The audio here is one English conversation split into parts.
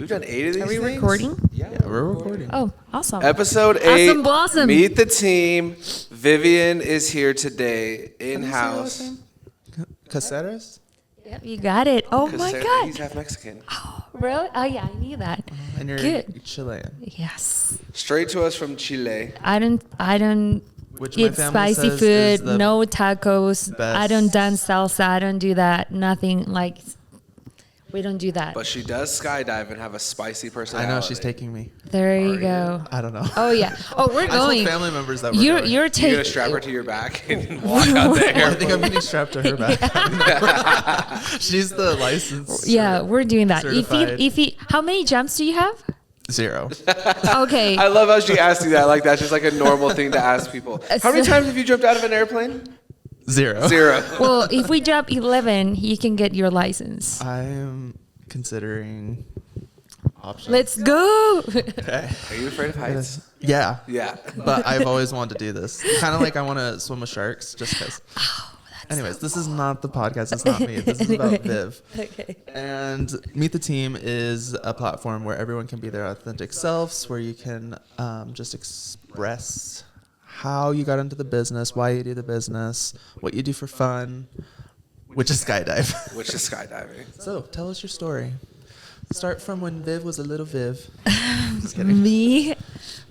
We've done 8 of these Are we things? recording? Yeah, We're recording. Oh, awesome. Episode 8. Awesome blossom. Meet the team. Vivian is here today in-house. Caceres? Yep, you got it. Oh my God. He's half Mexican. Oh, really? Oh yeah, I knew that. And you're Good. Chilean. Yes. Straight to us from Chile. I don't Which my eat family spicy says is food, the no tacos. best. I don't dance salsa. I don't do that. Nothing like, we don't do that. But she does skydive and have a spicy personality. I know she's taking me. There you go. I don't know. Oh yeah. Oh, we're I told going. family members that we're You're going. you're You're going to taking. strap her to your back and walk out there. I think I'm getting strapped to her back. She's the license. Yeah, we're doing that. Certified. If you, how many jumps do you have? 0. Okay. I love how she asked you that. Like, that's just like a normal thing to ask people. How many times have you jumped out of an airplane? 0. 0. Well, if we jump 11, you can get your license. I am considering options. Let's go. Okay. Are you afraid of heights? Yeah. Yeah. But I've always wanted to do this. Kind of like I want to swim with sharks just because. Anyways, this is not the podcast. It's not me. This is about Viv. Okay. And Meet the Team is a platform where everyone can be their authentic selves, where you can just express how you got into the business, why you do the business, what you do for fun, which is skydive. Which is skydiving. So tell us your story. Start from when Viv was a little Viv. Just kidding. Me?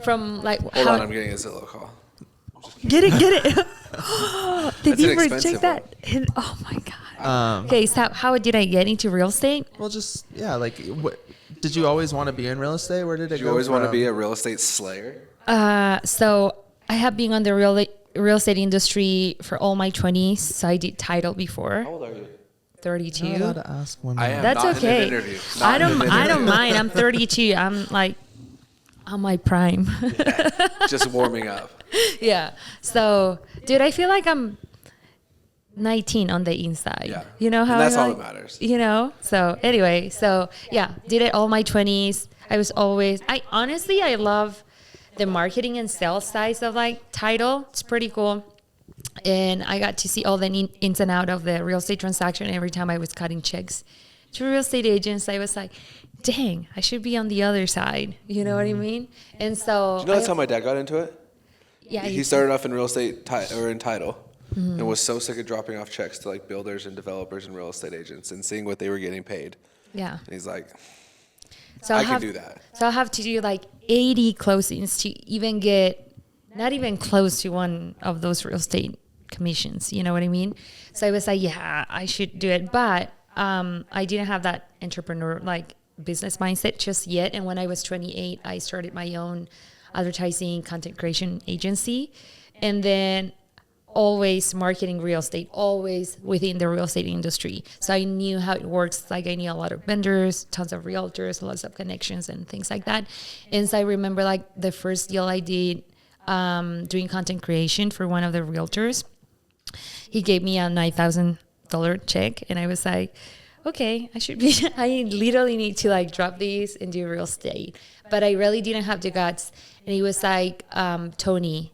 From like Hold on, I'm getting a Zillow call. Get it. Did That's an you ever expensive check that? Oh my God. Okay, so how did I get into real estate? Well, just, yeah, like, did you always want to be in real estate? Where did it go? Did you always want to be a real estate slayer? So I have been on the real estate industry for all my 20s. So I did title before. How old are you? 32. You're not allowed to ask women. I am. That's not okay. In an interview. I Not in don't an interview. mind. I'm 32. I'm like on my prime. Just warming up. Yeah. So, dude, I feel like I'm 19 on the inside. Yeah. You know how And that's I all like, that matters. You know? So, anyway, yeah, did it all my 20s. I love the marketing and sales side of like title. It's pretty cool. And I got to see all the ins and out of the real estate transaction every time I was cutting checks to real estate agents. I was like, dang, I should be on the other side. You know what I mean? And so, Do you know that's how my dad got into it? yeah, He started off in real estate or in title, and was so sick of dropping off checks to like builders and developers and real estate agents and seeing what they were getting paid. yeah. And he's like, So I can do that. So I'll have to do like 80 closings to even get not even close to one of those real estate commissions. You know what I mean? So I was like, yeah, I should do it. But I didn't have that entrepreneur like business mindset just yet. And when I was 28, I started my own advertising content creation agency. And then always marketing real estate, always within the real estate industry. So I knew how it works. Like I knew a lot of vendors, tons of realtors, lots of connections and things like that. And so I remember like the first deal I did doing content creation for one of the realtors. He gave me a $9,000 check and I was like, okay, I literally need to like drop these and do real estate. But I really didn't have the guts. And he was like, Tony,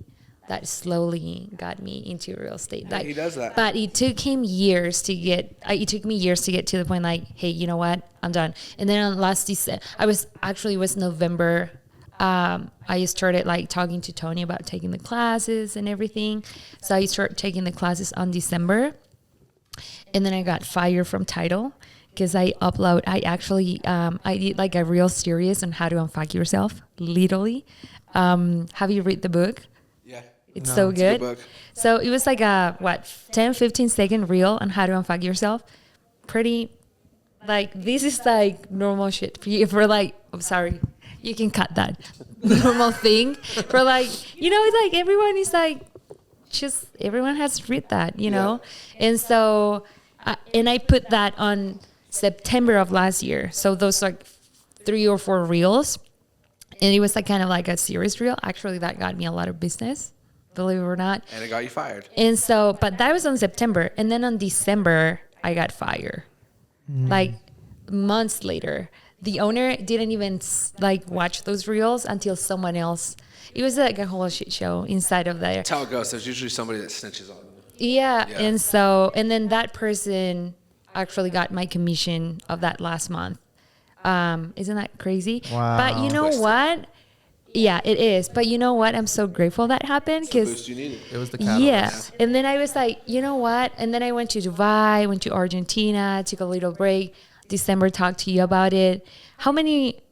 that slowly got me into real estate. Like, he does that. But it took him years to get. It took me years to get to the point. Like, hey, you know what? I'm done. And then on last December, it was November. I started like talking to Tony about taking the classes and everything. So I started taking the classes on December, and then I got fired from title because I did like a real series on how to unfuck yourself, literally. Have you read the book? Yeah. It's No, so It's a good. good book. So it was like a 10-15 second reel on how to unfuck yourself. Pretty like this is like normal shit for you for like I'm sorry, you can cut that. Normal thing for like it's like everyone is like just everyone has read that, you know? And so I put that on September of last year. So those like 3 or 4 reels. And it was like kind of like a series reel. Actually, that got me a lot of business, believe it or not. And it got you fired. And so, but that was on September. And then on December, I got fired. Like months later. The owner didn't even like watch those reels until someone else. It was like a whole shit show inside of there. That's how it goes. There's usually somebody that snitches on them. Yeah. And then that person actually got my commission of that last month. Isn't that crazy? Wow. But you know Twisted. what? Yeah, it is. But you know what? I'm so grateful that happened It's the because boost you needed. It was the catalyst. yeah. And then I was like, you know what? And then I went to Dubai, went to Argentina, took a little break. December, talked to you about it. How many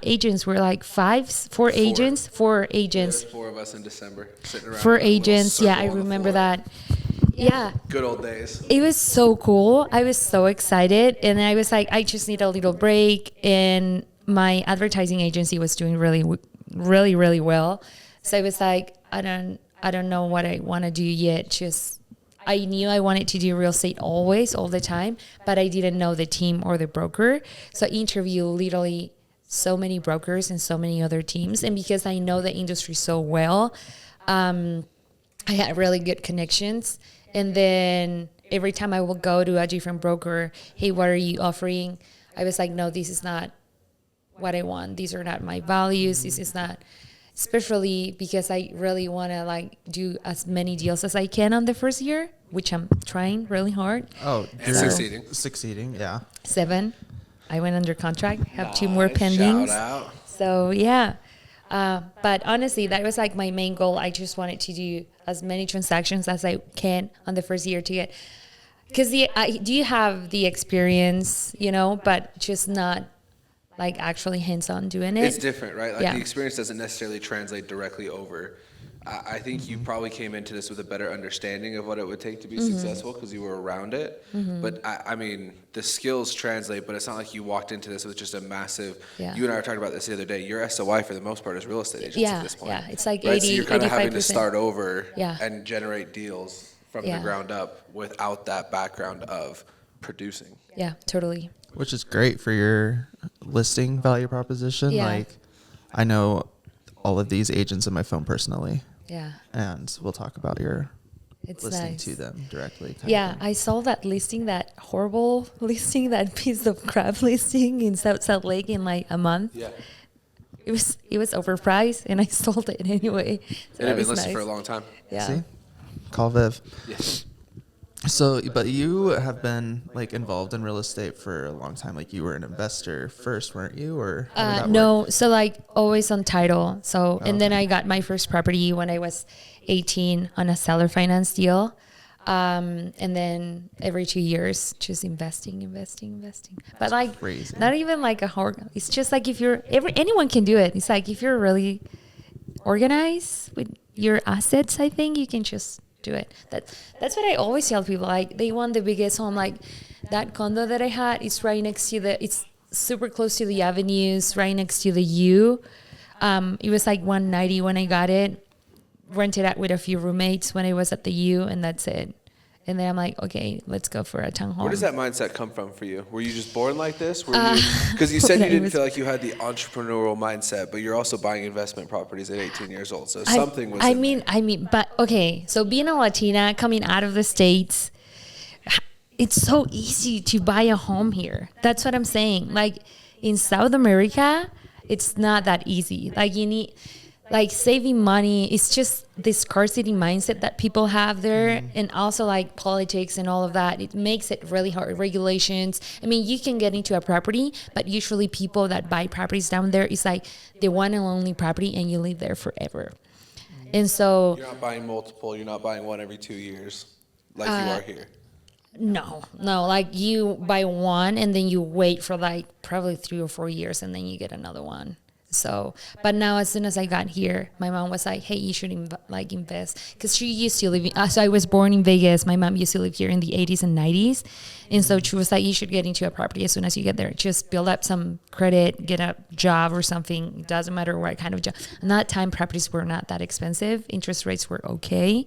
agents were like four agents? Four agents. There's 4 of us in December sitting around. Four in a little agents. Yeah, I circle on the remember floor. that. Yeah. Good old days. It was so cool. I was so excited. And I was like, I just need a little break. And my advertising agency was doing really well. So I was like, I don't know what I want to do yet. Just I knew I wanted to do real estate always, all the time, but I didn't know the team or the broker. So I interviewed literally so many brokers and so many other teams. And because I know the industry so well, I had really good connections. And then every time I will go to a different broker, hey, what are you offering? I was like, no, this is not what I want. These are not my values. This is not, especially because I really want to like do as many deals as I can on the first year, which I'm trying really hard. Oh, And succeeding. Succeeding, yeah. 7. I went under contract, have 2 more pendings. Shout out. So yeah. But honestly, that was like my main goal. I just wanted to do as many transactions as I can on the first year to get, because do you have the experience, but just not like actually hands-on doing it. It's different, right? Like Yeah. the experience doesn't necessarily translate directly over. I think you probably came into this with a better understanding of what it would take to be successful because you were around it. But I mean, the skills translate, but it's not like you walked into this with just a massive. Yeah. You and I were talking about this the other day. Your SOI for the most part is real estate agents Yeah, at this point. yeah. It's like right? 80, So you're kind of having to 85%. start over Yeah. and generate deals from the Yeah. ground up without that background of producing. Yeah, totally. Which is great for your listing value proposition. Yeah. Like, I know all of these agents in my phone personally, Yeah, and we'll talk about your it's listing nice. to them directly. kind of Yeah, thing. I saw that listing, that horrible listing, that piece of crap listing in South Salt Lake in like a month. Yeah. It was overpriced, and I sold it anyway. So And that it'd been was listed nice. for a long time. Yeah. See? Call Viv. Yes. So, but you have been like involved in real estate for a long time. Like you were an investor first, weren't you? Or how did that work? No, so like always on title. So, and then I got my first property when I was 18 on a seller finance deal. And then every 2 years, just investing. But like, crazy. not even like a hard, it's just like if anyone can do it. It's like if you're really organized with your assets, I think you can just do it. That's what I always tell people. Like they want the biggest home. Like that condo that I had is right next to it's super close to the avenues, right next to the U. It was like 190 when I got it. Rented out with a few roommates when I was at the U, and that's it. And then I'm like, okay, let's go for a townhome. Where does that mindset come from for you? Were you just born like this? Because you said you I didn't was- feel like you had the entrepreneurial mindset, but you're also buying investment properties at 18 years old. So something was. I in mean, there. but okay. So being a Latina coming out of the States, it's so easy to buy a home here. That's what I'm saying. Like in South America, it's not that easy. Like you need, like saving money. It's just this scarcity mindset that people have there, and also like politics and all of that. It makes it really hard. Regulations. I mean, you can get into a property, but usually people that buy properties down there is like the one and only property, and you live there forever. And so You're not buying multiple. You're not buying one every 2 years, like you are here. no, like you buy one and then you wait for like probably 3 or 4 years, and then you get another one. So, but now as soon as I got here, my mom was like, hey, you should invest. Because she used to live so I was born in Vegas. My mom used to live here in the 80s and 90s. And so she was like, you should get into a property as soon as you get there. Just build up some credit, get a job or something. It doesn't matter what kind of job. And that time, properties were not that expensive. Interest rates were okay.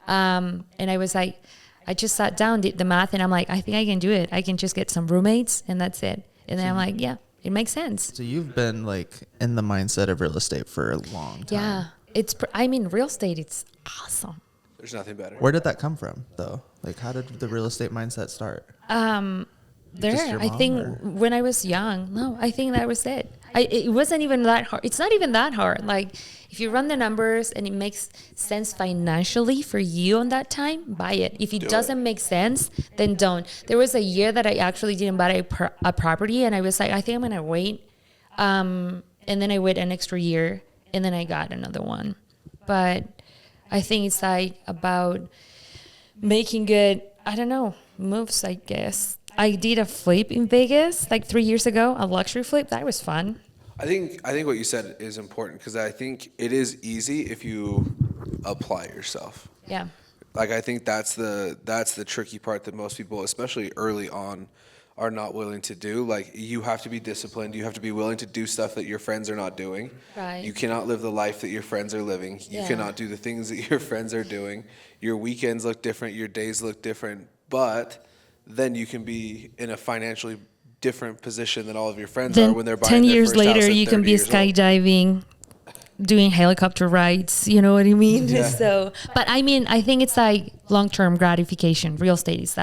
And I was like, I just sat down, did the math, and I'm like, I think I can do it. I can just get some roommates, and that's it. And then I'm like, yeah. It makes sense. So you've been like in the mindset of real estate for a long time. Yeah. Real estate, it's awesome. There's nothing better. Where did that come from though? Like how did the real estate mindset start? Just There, your I mom, think or? when I was young, no, I think that was it. It wasn't even that hard. It's not even that hard. Like if you run the numbers and it makes sense financially for you on that time, buy it. If it doesn't make sense, then don't. There was a year that I actually didn't buy a property, and I was like, I think I'm gonna wait. And then I wait an extra year, and then I got another one. But I think it's like about making good, I don't know, moves, I guess. I did a flip in Vegas like 3 years ago, a luxury flip. That was fun. I think what you said is important because I think it is easy if you apply yourself. Yeah. Like I think that's the tricky part that most people, especially early on, are not willing to do. Like you have to be disciplined. You have to be willing to do stuff that your friends are not doing. Right. You cannot live the life that your friends are living. You Yeah. cannot do the things that your friends are doing. Your weekends look different. Your days look different. But then you can be in a financially different position than all of your friends are when they're buying 10 their years first house later, at you can 30 be years old. skydiving, doing helicopter rides. You know what I mean? Yeah. So, but I mean, I think it's like long-term gratification. Real estate is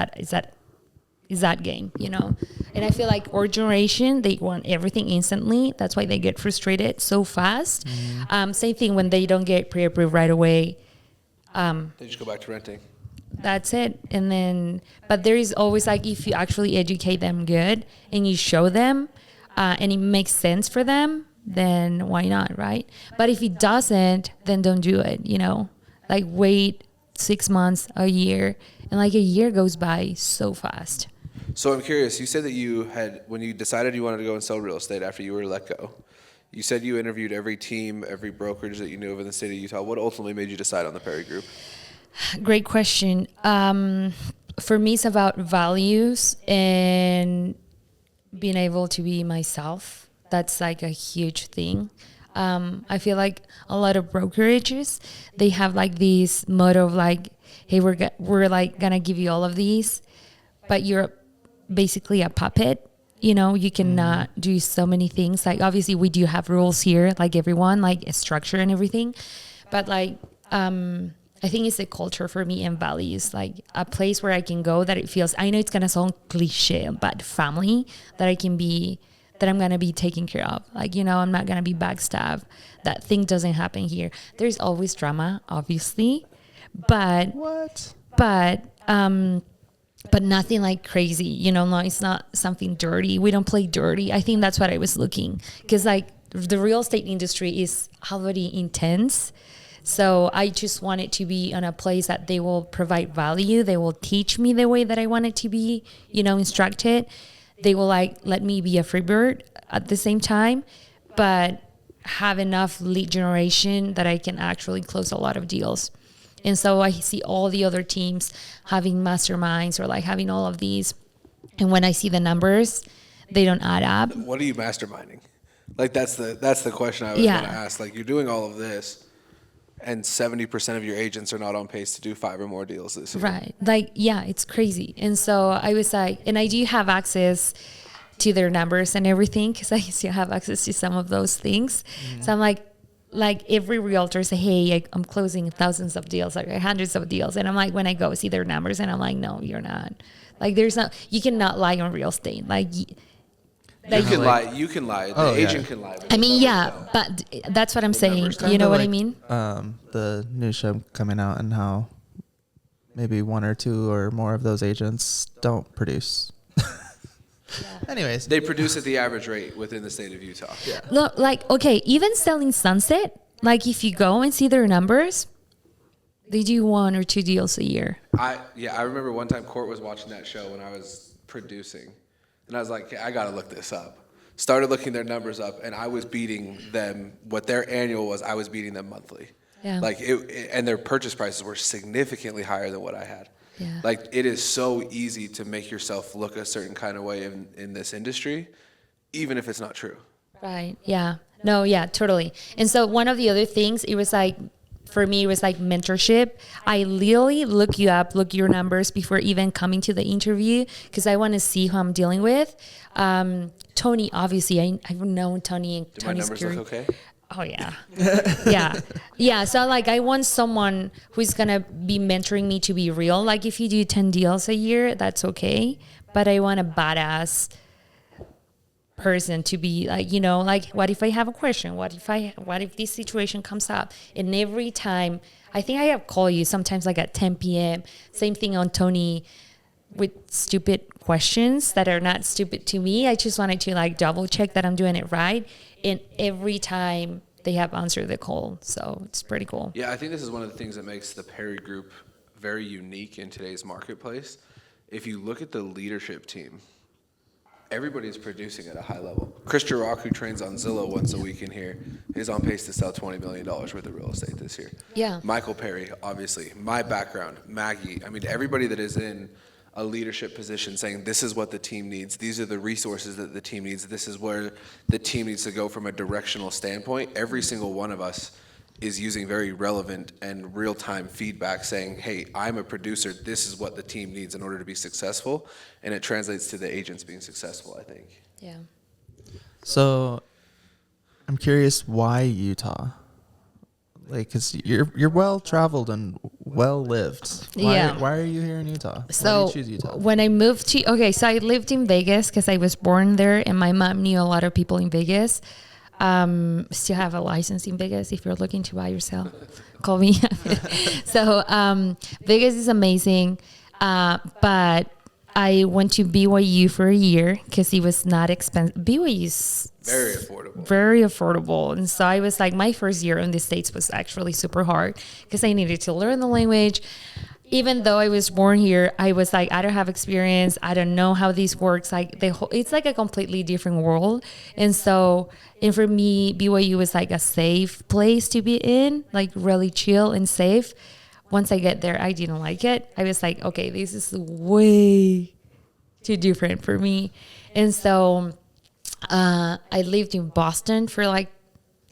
that game, you know? And I feel like our generation, they want everything instantly. That's why they get frustrated so fast. Same thing when they don't get pre-approved right away. They just go back to renting. That's it. And then, but there is always like, if you actually educate them good and you show them and it makes sense for them, then why not, right? But if it doesn't, then don't do it, you know? Like wait 6 months, a year, and like a year goes by so fast. So I'm curious, you said that you had, when you decided you wanted to go and sell real estate after you were let go, you said you interviewed every team, every brokerage that you knew of in the state of Utah. What ultimately made you decide on the Perry Group? Great question. For me, it's about values and being able to be myself. That's like a huge thing. I feel like a lot of brokerages, they have like this motto of like, hey, we're like gonna give you all of these, but you're basically a puppet. You know, you cannot do so many things. Like obviously we do have rules here, like everyone, like a structure and everything. But like, I think it's a culture for me and values, like a place where I can go that it feels, I know it's going to sound cliche, but family that I'm going to be taken care of. Like, you know, I'm not going to be backstabbed. That thing doesn't happen here. There's always drama, obviously, but nothing like crazy, you know, no, it's not something dirty. We don't play dirty. I think that's what I was looking, because like the real estate industry is already intense. So I just want it to be in a place that they will provide value. They will teach me the way that I want it to be, you know, instructed. They will like let me be a free bird at the same time, but have enough lead generation that I can actually close a lot of deals. And so I see all the other teams having masterminds or like having all of these. And when I see the numbers, they don't add up. What are you masterminding? Like that's the question I was going to ask. Like you're doing all of this, and 70% of your agents are not on pace to do 5 or more deals this year. Right. Like, yeah, it's crazy. And so I was like, and I do have access to their numbers and everything, because I still have access to some of those things. So I'm like every realtor say, hey, I'm closing thousands of deals, like hundreds of deals. And I'm like, when I go see their numbers, and I'm like, no, you're not. Like, you cannot lie on real estate. You can lie. The agent can lie. I mean, yeah, but that's what I'm saying. You know what I mean? The new show coming out and how maybe 1 or 2 or more of those agents don't produce. Anyways, they produce at the average rate within the state of Utah. Yeah. Look, like, okay, even selling Sunset, like if you go and see their numbers, they do 1 or 2 deals a year. I remember one time Court was watching that show when I was producing. And I was like, I got to look this up. Started looking their numbers up, and I was beating them. What their annual was, I was beating them monthly. Yeah. Like and their purchase prices were significantly higher than what I had. Yeah. Like it is so easy to make yourself look a certain kind of way in this industry, even if it's not true. Right. Yeah. No, yeah, totally. And so one of the other things, it was like, for me, it was like mentorship. I literally look you up, look your numbers before even coming to the interview, because I want to see who I'm dealing with. Tony, obviously, I've known Tony and Do my Tony's numbers look okay? Oh, yeah. Yeah. So like I want someone who's going to be mentoring me to be real. Like if you do 10 deals a year, that's okay. But I want a badass person to be like, like, what if I have a question? What if this situation comes up? And every time, I think I have called you sometimes like at 10 p.m. Same thing on Tony with stupid questions that are not stupid to me. I just wanted to like double check that I'm doing it right. And every time they have answered the call. So it's pretty cool. Yeah, I think this is one of the things that makes the Perry Group very unique in today's marketplace. If you look at the leadership team, everybody's producing at a high level. Chris Girock, who trains on Zillow once a week in here, is on pace to sell $20 million worth of real estate this year. Yeah. Michael Perry, obviously. My background, Maggie. I mean, everybody that is in a leadership position saying this is what the team needs. These are the resources that the team needs. This is where the team needs to go from a directional standpoint. Every single one of us is using very relevant and real-time feedback saying, hey, I'm a producer. This is what the team needs in order to be successful. And it translates to the agents being successful, I think. Yeah. So I'm curious, why Utah? Like, because you're well-traveled and well-lived. Yeah. Why are you here in Utah? So why did you choose Utah? when I moved to, so I lived in Vegas because I was born there and my mom knew a lot of people in Vegas. Still have a license in Vegas if you're looking to buy or sell. Call me. So Vegas is amazing. But I went to BYU for a year because it was not expensive. BYU is Very affordable. very affordable. And so I was like, my first year in the States was actually super hard because I needed to learn the language. Even though I was born here, I was like, I don't have experience. I don't know how this works. Like it's like a completely different world. And so, and for me, BYU was like a safe place to be in, like really chill and safe. Once I get there, I didn't like it. I was like, okay, this is way too different for me. And so I lived in Boston for like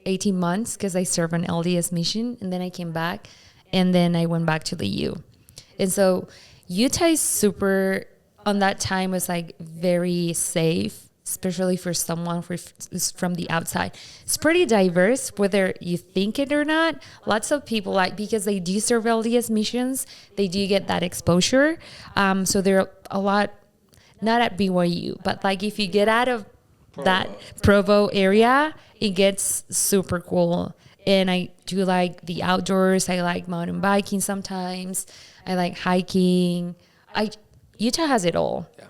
18 months because I served an LDS mission. And then I came back and then I went back to the U. And so Utah is super, on that time was like very safe, especially for someone who's from the outside. It's pretty diverse, whether you think it or not. Lots of people, like, because they do serve LDS missions, they do get that exposure. So there are a lot, not at BYU, but like if you get out of that Provo area, it gets super cool. And I do like the outdoors. I like mountain biking sometimes. I like hiking. Utah has it all. Yeah.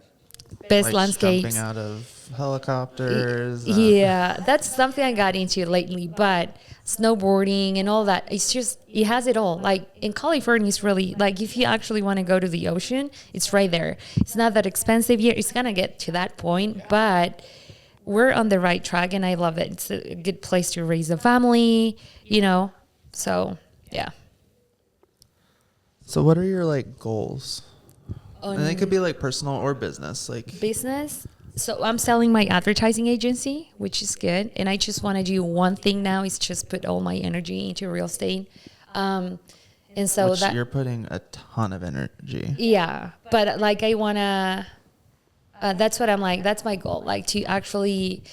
Best Like landscapes. jumping out of helicopters. Yeah, that's something I got into lately. But snowboarding and all that, it's just, it has it all. Like in California, it's really, like if you actually want to go to the ocean, it's right there. It's not that expensive yet. It's going to get to that point, but we're on the right track and I love it. It's a good place to raise a family, so yeah. So what are your like goals? On And it could be like personal or business. Like business. So I'm selling my advertising agency, which is good. And I just want to do one thing now is just put all my energy into real estate. And so which that you're putting a ton of energy. yeah, but like I want to, that's what I'm like, that's my goal. Like to actually,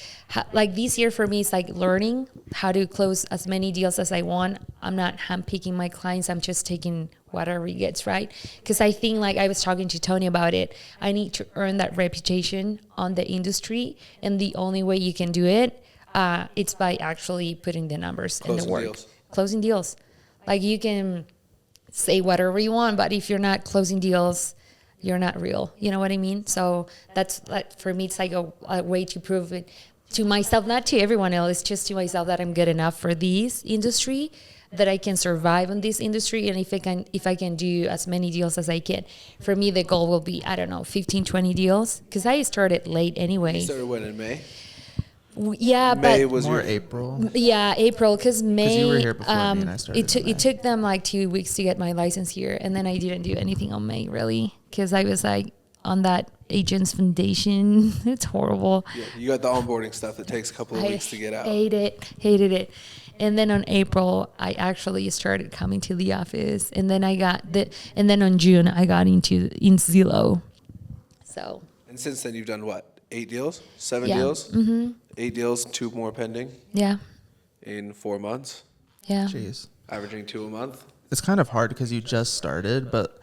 like this year for me, it's like learning how to close as many deals as I want. I'm not handpicking my clients. I'm just taking whatever he gets, right? Because I think, like I was talking to Tony about it, I need to earn that reputation on the industry. And the only way you can do it, it's by actually putting the numbers and the work. Deals. Closing deals. Like you can say whatever you want, but if you're not closing deals, you're not real. You know what I mean? So that's like, for me, it's like a way to prove it to myself, not to everyone else, just to myself that I'm good enough for this industry, that I can survive in this industry. And if I can do as many deals as I can, for me, the goal will be, I don't know, 15, 20 deals. Cause I started late anyway. You started when, in May? Yeah, May but was More your April. yeah, April, because May. you were here before me and I started in May. It took them like 2 weeks to get my license here, and then I didn't do anything on May really, because I was like on that agent's foundation. It's horrible. Yeah, you got the onboarding stuff that takes a couple of weeks to get out. Hated it. And then on April, I actually started coming to the office, and then and then on June, I got in Zillow. So. And since then, you've done what? 8 deals? 7 Yeah. deals? Mm-hmm. 8 deals, 2 more pending Yeah. in 4 months, Yeah. Jeez. averaging 2 a month. It's kind of hard because you just started, but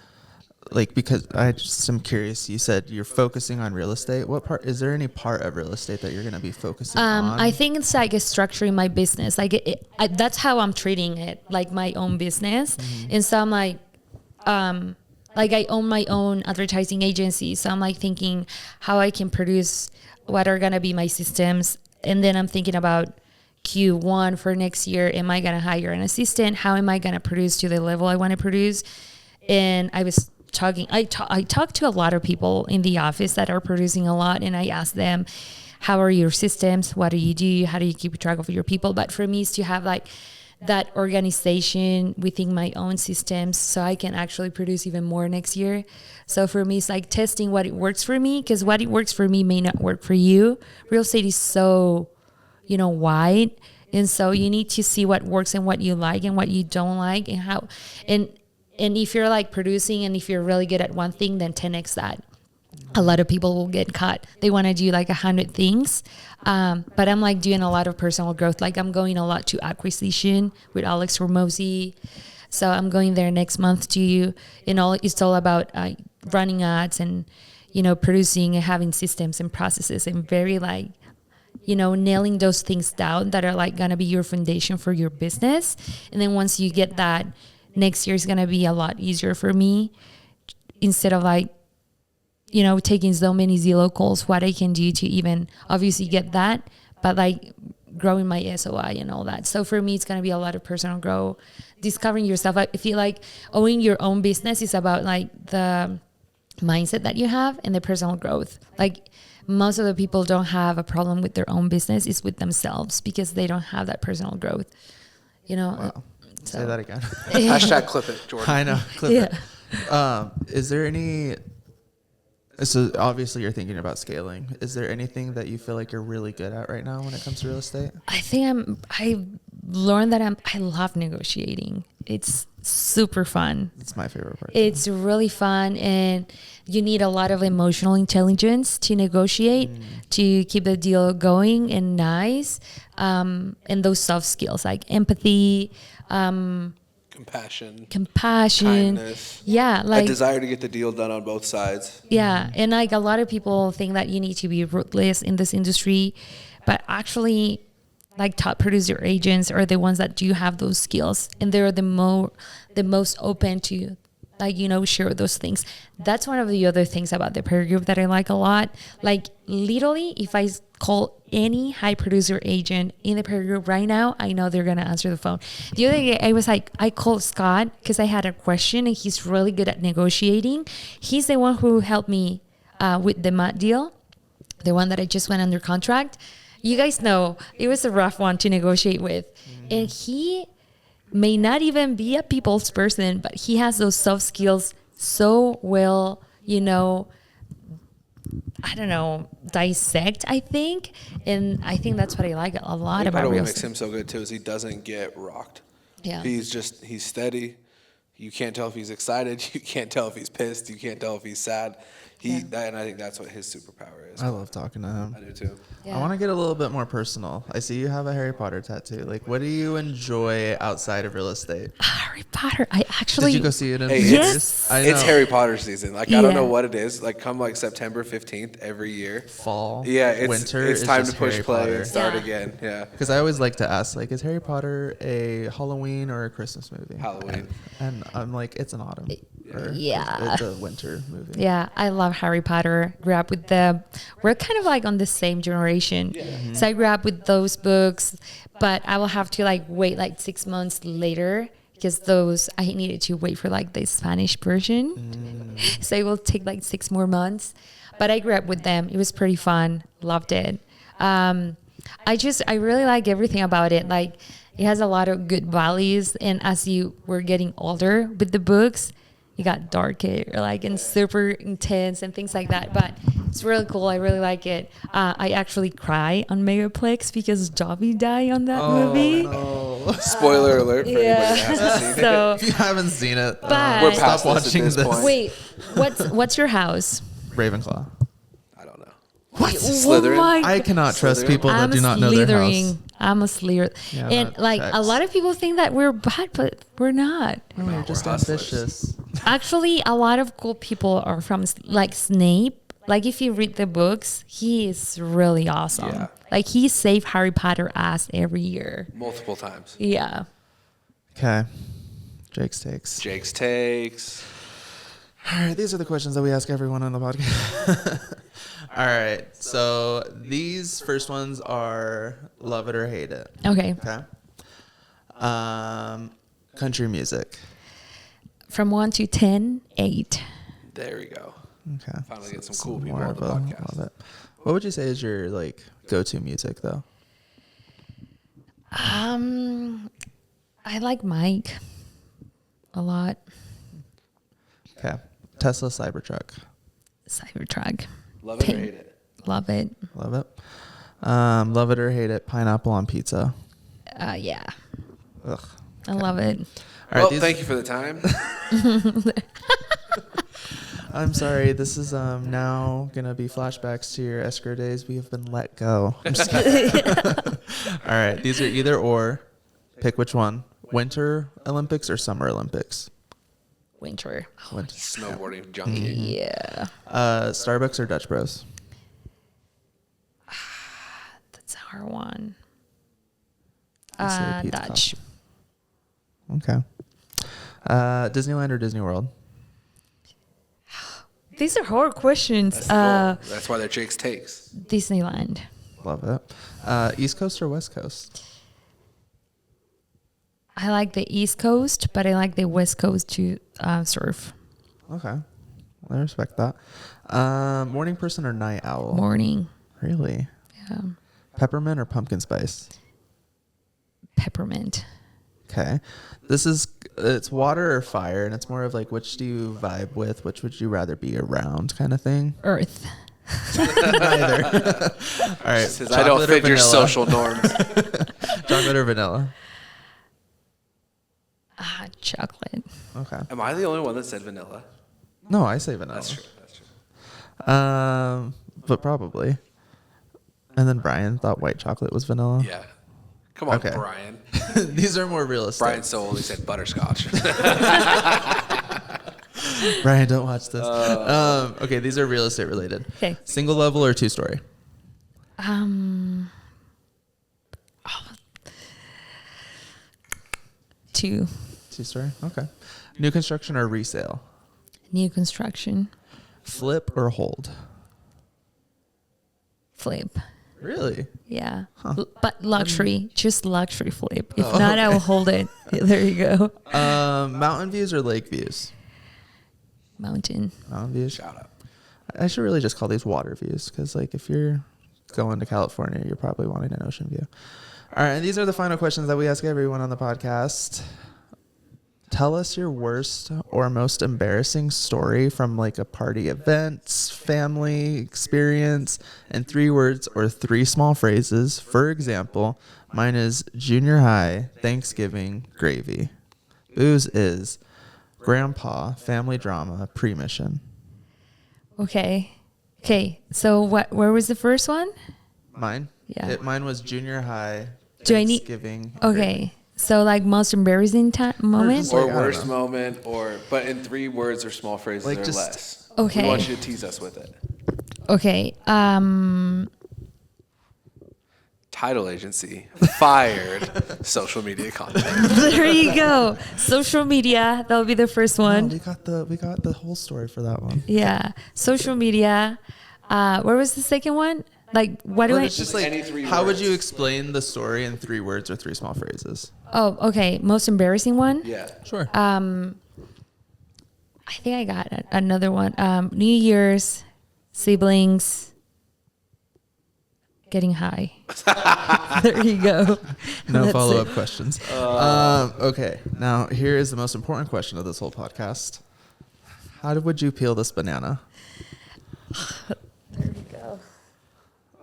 like, because I just am curious, you said you're focusing on real estate. What part, is there any part of real estate that you're going to be focusing on? I think it's like a structuring my business. Like that's how I'm treating it, like my own business. And so I'm like I own my own advertising agency. So I'm like thinking how I can produce what are going to be my systems. And then I'm thinking about Q1 for next year. Am I going to hire an assistant? How am I going to produce to the level I want to produce? And I was talking, I talked to a lot of people in the office that are producing a lot. And I asked them, how are your systems? What do you do? How do you keep track of your people? But for me, it's to have like that organization within my own systems so I can actually produce even more next year. So for me, it's like testing what it works for me, because what it works for me may not work for you. Real estate is so, wide. And so you need to see what works and what you like and what you don't like and how, and if you're like producing and if you're really good at one thing, then 10x that. A lot of people will get caught. They want to do like 100 things. But I'm like doing a lot of personal growth. Like I'm going a lot to acquisition with Alex Ramosi. So I'm going there next month to, it's all about running ads and, producing and having systems and processes and very like, nailing those things down that are like going to be your foundation for your business. And then once you get that, next year is going to be a lot easier for me instead of like, taking so many Zillow calls, what I can do to even obviously get that, but like growing my SOI and all that. So for me, it's going to be a lot of personal growth, discovering yourself. I feel like owning your own business is about like the mindset that you have and the personal growth. Like most of the people don't have a problem with their own business. It's with themselves because they don't have that personal growth, Wow. So. Say that again. Hashtag clip it, Jordan. I know. Clip it. Is there any... So obviously you're thinking about scaling. Is there anything that you feel like you're really good at right now when it comes to real estate? I think I learned that I love negotiating. It's super fun. It's my favorite part. It's really fun, and you need a lot of emotional intelligence to negotiate, to keep the deal going and nice. And those soft skills like empathy, Compassion, kindness. Yeah, like a desire to get the deal done on both sides. Yeah, and like a lot of people think that you need to be ruthless in this industry, but actually, like top producer agents are the ones that do have those skills, and they're the most open to, like, share those things. That's one of the other things about the peer group that I like a lot. Like literally, if I call any high producer agent in the peer group right now, I know they're gonna answer the phone. The other day, I called Scott because I had a question, and he's really good at negotiating. He's the one who helped me with the Matt deal, the one that I just went under contract. You guys know it was a rough one to negotiate with, and he may not even be a people's person, but he has those soft skills so well, dissect, I think. And I think that's what I like a lot about real What makes estate. him so good too is he doesn't get rocked. Yeah. He's steady. You can't tell if he's excited. You can't tell if he's pissed. You can't tell if he's sad. And I think that's what his superpower is. I love talking to him. I do too. Yeah. I want to get a little bit more personal. I see you have a Harry Potter tattoo. Like, what do you enjoy outside of real estate? Harry Potter. I actually. Did you go see it in Hey, theaters? I know. It's Harry Potter season. Like I don't know Yeah. what it is. Like come like September 15th every year. Fall. Yeah, winter. It's is time just to push Harry play Potter. and start Yeah. again. Yeah. Because I always like to ask, like, is Harry Potter a Halloween or a Christmas movie? Halloween. And I'm like, it's an autumn. Or Yeah. It's a winter movie. Yeah, I love Harry Potter. Grew up with we're kind of like on the same generation. Yeah. So I grew up with those books, but I will have to like wait like 6 months later because I needed to wait for like the Spanish version. So it will take like 6 more months. But I grew up with them. It was pretty fun. Loved it. I really like everything about it. Like it has a lot of good values. And as you were getting older with the books, it got darker, like, and super intense and things like that. But it's really cool. I really like it. I actually cry on Megaplex because Dobby died on that movie. No. Spoiler alert for anybody that hasn't seen it. So If you haven't seen it, But- We're stop past this at watching this this. point. wait, what's your house? Ravenclaw. I don't know. What? Slytherin? Oh my I cannot trust Slytherin? people that do not know their house. I'm a sleer. Yeah, And that like a checks. lot of people think that we're bad, but we're not. No, you're just hustlers. ambitious. Actually, a lot of cool people are from like Snape. Like if you read the books, he is really awesome. Yeah. Like he saved Harry Potter ass every year. Multiple times. Yeah. Okay. Jake's takes. Jake's takes. All right, these are the questions that we ask everyone on the podcast. All right, so these first ones are love it or hate it. Okay. Okay. Country music. From 1 to 10, 8. There we go. Okay. Finally get some So cool it's people more on the of a- podcast. love it. What would you say is your like go-to music though? I like Mike a lot. Okay. Tesla Cybertruck. Cybertruck. Love it or hate it? Love it. Love it. Love it or hate it. Pineapple on pizza. Yeah. Ugh. I love it. All Well, right, thank you for the time. I'm sorry. This is now gonna be flashbacks to your escrow days. We have been let go. I'm just kidding. All right, these are either or. Pick which one: Winter Olympics or Summer Olympics. Winter. Winter. Snowboarding junkie. Yeah. Starbucks or Dutch Bros. That's a hard one. I'd say pizza Dutch. Okay. Disneyland or Disney World. These are hard questions. That's why they're Jake's takes. Disneyland. Love it. East Coast or West Coast. I like the East Coast, but I like the West Coast to surf. Okay. I respect that. Morning person or night owl. Morning. Really? Yeah. Peppermint or pumpkin spice. Peppermint. Okay. It's water or fire, and it's more of like which do you vibe with, which would you rather be around kind of thing. Earth. Neither. All right. Says, I don't chocolate or fit your vanilla? social norms. Chocolate or vanilla? Chocolate. Okay. Am I the only one that said vanilla? No, I say vanilla. That's true. That's true. But probably. And then Brian thought white chocolate was vanilla. Yeah. Come on, Okay. Brian. These are more realistic. Brian's so old, he said butterscotch. Brian, don't watch this. Okay, these are real estate related. Okay. Single level or 2-story? Two. 2-story. Okay. New construction or resale? New construction. Flip or hold? Flip. Really? Yeah. But luxury. Just luxury flip. If not, I will hold it. There you go. Mountain views or lake views? Mountain. Mountain views. Shout out. I should really just call these water views because, like, if you're going to California, you're probably wanting an ocean view. All right, and these are the final questions that we ask everyone on the podcast. Tell us your worst or most embarrassing story from like a party event, family experience, in 3 words or 3 small phrases. For example, mine is junior high, Thanksgiving, gravy. Booze is grandpa, family drama, pre-mission. Okay. Okay. So where was the first one? Mine? Yeah. Mine was junior high, Do I need- Thanksgiving. Okay. So like most embarrassing moment? just Or like, I don't worst know. moment, but in 3 words or small phrases Like or just- less. Okay. We want you to tease us with it. Okay. Title agency fired social media content. There you go. Social media. That'll be the first No, one. we got the whole story for that one. Yeah. Social media. Where was the second one? Like, what do Well, I? it's just like, Any 3 how would you words. explain the story in 3 words or 3 small phrases? Oh, okay. Most embarrassing one. Yeah. Sure. I think I got another one. New Year's, siblings, getting high. There you go. No That's follow-up it. questions. Okay, now here is the most important question of this whole podcast. How would you peel this banana? There you go.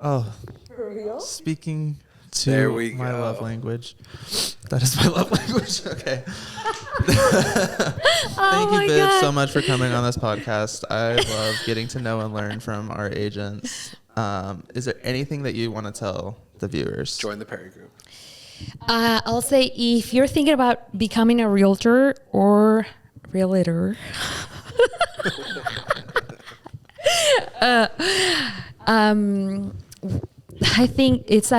Oh, speaking to There we my go. love language. That is my love language. Okay. Oh Thank my you, Viv, God. so much for coming on this podcast. I love getting to know and learn from our agents. Is there anything that you want to tell the viewers? Join the Perry Group. I'll say if you're thinking about becoming a realtor or realtor, I think it's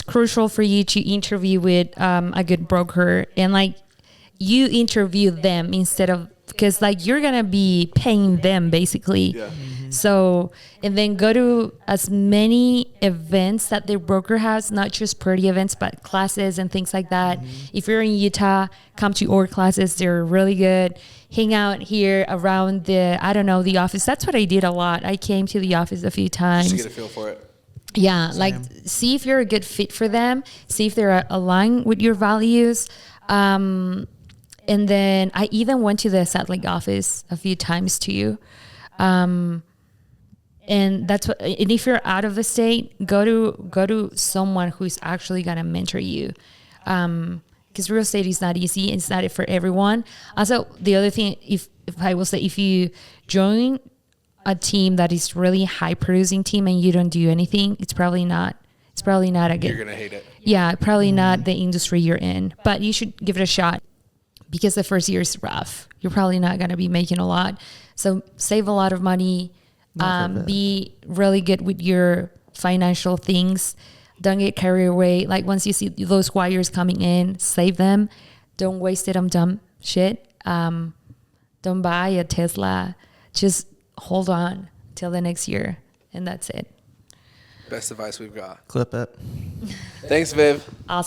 crucial for you to interview with a good broker, and like you interview them instead of, because like you're gonna be paying them basically. Yeah. So, and then go to as many events that the broker has, not just party events, but classes and things like that. If you're in Utah, come to our classes. They're really good. Hang out here around the office. That's what I did a lot. I came to the office a few times. Just to get a feel for it. Yeah, Same. like see if you're a good fit for them. See if they're aligned with your values. And then I even went to the satellite office a few times too. And that's what. And if you're out of the state, go to someone who's actually gonna mentor you. Because real estate is not easy. It's not for everyone. Also, the other thing, if I will say, if you join a team that is really high producing team and you don't do anything, it's probably not a good. You're gonna hate it. Yeah, probably not the industry you're in. But you should give it a shot, because the first year is rough. You're probably not gonna be making a lot. So save a lot of money. Be really good with your financial things. Don't get carried away. Like once you see those wires coming in, save them. Don't waste it on dumb shit. Don't buy a Tesla. Just hold on till the next year, and that's it. Best advice we've got. Clip it. Thanks, Viv. Awesome.